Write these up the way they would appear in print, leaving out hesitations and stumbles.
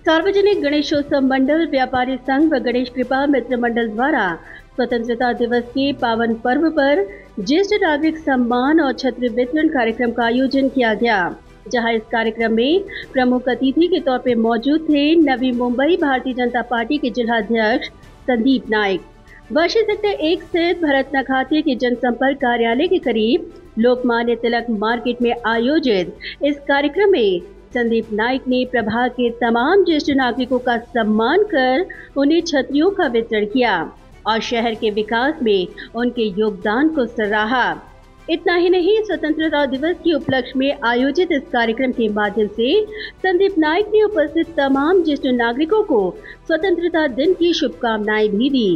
सार्वजनिक गणेशोत्सव मंडल, व्यापारी संघ व गणेश कृपा मित्र मंडल द्वारा स्वतंत्रता दिवस के पावन पर्व पर ज्येष्ठ नागरिक सम्मान और छत्र वितरण कार्यक्रम का आयोजन किया गया, जहां इस कार्यक्रम में प्रमुख अतिथि के तौर पर मौजूद थे नवी मुंबई भारतीय जनता पार्टी के जिलाध्यक्ष संदीप नाइक। वाशी सेक्टर 1 स्थित भरत नखाते के जनसंपर्क कार्यालय के करीब लोकमान्य तिलक मार्केट में आयोजित इस कार्यक्रम में संदीप नाइक ने प्रभाग के तमाम ज्येष्ठ नागरिकों का सम्मान कर उन्हें छतरियों का वितरण किया और शहर के विकास में उनके योगदान को सराहा। इतना ही नहीं, स्वतंत्रता दिवस के उपलक्ष्य में आयोजित इस कार्यक्रम के माध्यम से संदीप नाइक ने उपस्थित तमाम ज्येष्ठ नागरिकों को स्वतंत्रता दिन की शुभकामनाएं भी दी,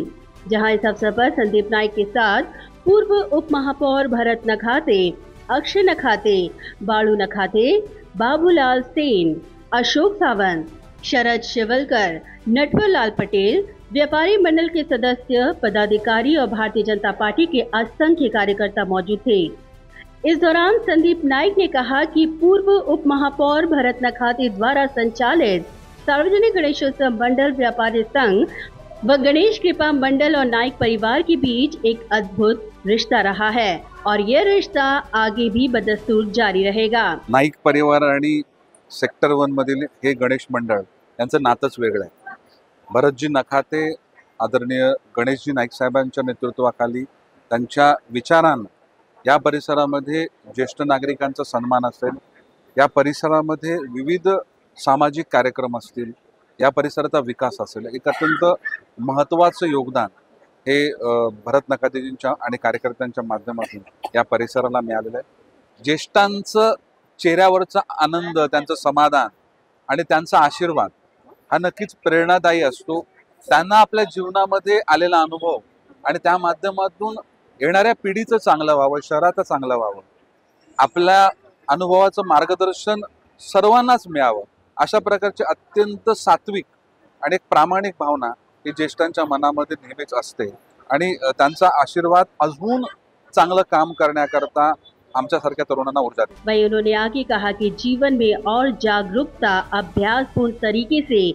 जहां इस अवसर पर संदीप नाइक के साथ पूर्व उप महापौर भरत नखाते, अक्षय नखाते, बाड़ू नखाते, बाबूलाल सेन, अशोक सावंत, शरद शिवलकर, नटवर लाल पटेल, व्यापारी मंडल के सदस्य, पदाधिकारी और भारतीय जनता पार्टी के असंख्य कार्यकर्ता मौजूद थे। इस दौरान संदीप नाइक ने कहा कि पूर्व उप महापौर भरत नखाते द्वारा संचालित सार्वजनिक गणेशोत्सव मंडल, व्यापारी संघ व गणेश कृपा मंडल और नाइक परिवार के बीच एक अद्भुत रिश्ता रहा है और यह रिश्ता आगे भी बदस्तूर जारी रहेगा। नाईक परिवार आणि सेक्टर 1 मधील हे गणेश मंडळ यांचं नातच वेगळं आहे। भरतजी नखाते आदरणीय गणेशजी नाईक साहेबांच्या नेतृत्वाखाली त्यांच्या विचारांना या परिसरामध्ये ज्येष्ठ नागरिकांचा सन्मान असेल, या परिसरामध्ये विविध सामाजिक कार्यक्रम असतील, या परिसराचा विकास असेल, एक अत्यंत महत्त्वाचं योगदान हे भरत नखातेजींच्या आणि कार्यकर्त्यांच्या माध्यमातून या परिसराला मिळालेलं आहे। ज्येष्ठांचं चेहऱ्यावरचा आनंद, त्यांचं समाधान आणि त्यांचा आशीर्वाद हा नक्कीच प्रेरणादायी असतो। त्यांना आपल्या जीवनामध्ये आलेला अनुभव आणि त्या माध्यमातून येणाऱ्या पिढीचं चांगलं व्हावं, शहराचं चांगलं व्हावं, आपल्या अनुभवाचं मार्गदर्शन सर्वांनाच मिळावं, अशा प्रकारची अत्यंत सात्विक आणि एक प्रामाणिक भावना ही ज्येष्ठांच्या मनामध्ये नेहमीच असते आणि त्यांचा आशीर्वाद अजून चांगलं काम करण्याकरता आमच्यासारख्या तरुणांना ऊर्जा देतो। वहीं उन्होंने आगे कहा कि जीवन में और जागरूकता, अभ्यासपूर्ण तरीके से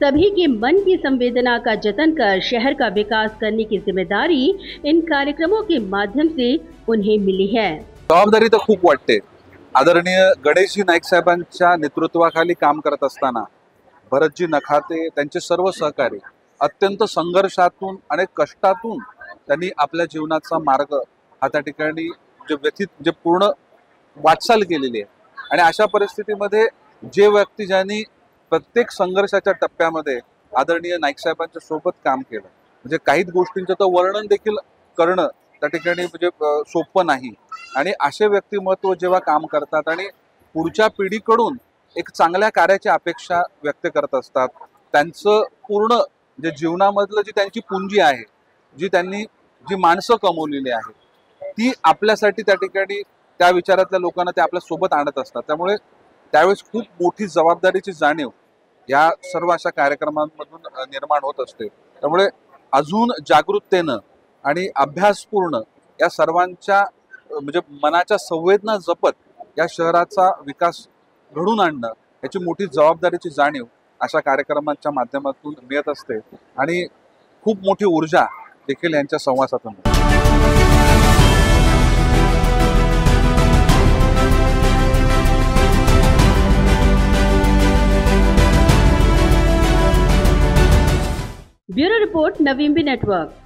सभी के मन की संवेदना का जतन कर शहर का विकास करने की जिम्मेदारी इन कार्यक्रमों के माध्यम से उन्हें मिली है। जबाबदारी तर खूप वाटते। आदरणीय गणेशजी नाईक साहेबांच्या नेतृत्वाखाली काम करत असताना भरतजी नखाते, त्यांचे सर्व सहकारी अत्यंत संघर्षातून आणि कष्टातून त्यांनी आपल्या जीवनाचा मार्ग हा त्या ठिकाणी जे पूर्ण वाटचाल केलेली आहे आणि अशा परिस्थितीमध्ये जे व्यक्ती ज्यांनी प्रत्येक संघर्षाच्या टप्प्यामध्ये आदरणीय नाईक साहेबांच्या सोबत काम केलं, म्हणजे काहीच गोष्टींचं तर वर्णन देखील करणं त्या ठिकाणी म्हणजे सोपं नाही आणि असे व्यक्तिमत्व जेव्हा काम करतात आणि पुढच्या पिढीकडून एक चांगल्या कार्याची अपेक्षा व्यक्त करत असतात, त्यांचं पूर्ण जे जीवनामधलं जी त्यांची पुंजी आहे, जी माणसं कमवलेली आहे, ती आपल्यासाठी त्या ठिकाणी त्या विचारातल्या लोकांना ते आपल्या सोबत आणत असतात। त्यामुळे त्यावेळेस खूप मोठी जबाबदारीची जाणीव या सर्व अशा कार्यक्रमांमधून निर्माण होत असते। त्यामुळे अजून जागरूकतेनं आणि अभ्यासपूर्ण या सर्वांच्या म्हणजे मनाच्या संवेदना जपत या शहराचा विकास घडून आणणं याची मोठी जबाबदारीची जाणीव अशा कार्यक्रमांच्या माध्यमातून मिळत असते आणि खूप मोठी ऊर्जा देखील यांच्या संवासातून मिळते। ब्यूरो रिपोर्ट, नवीम्बी नेटवर्क।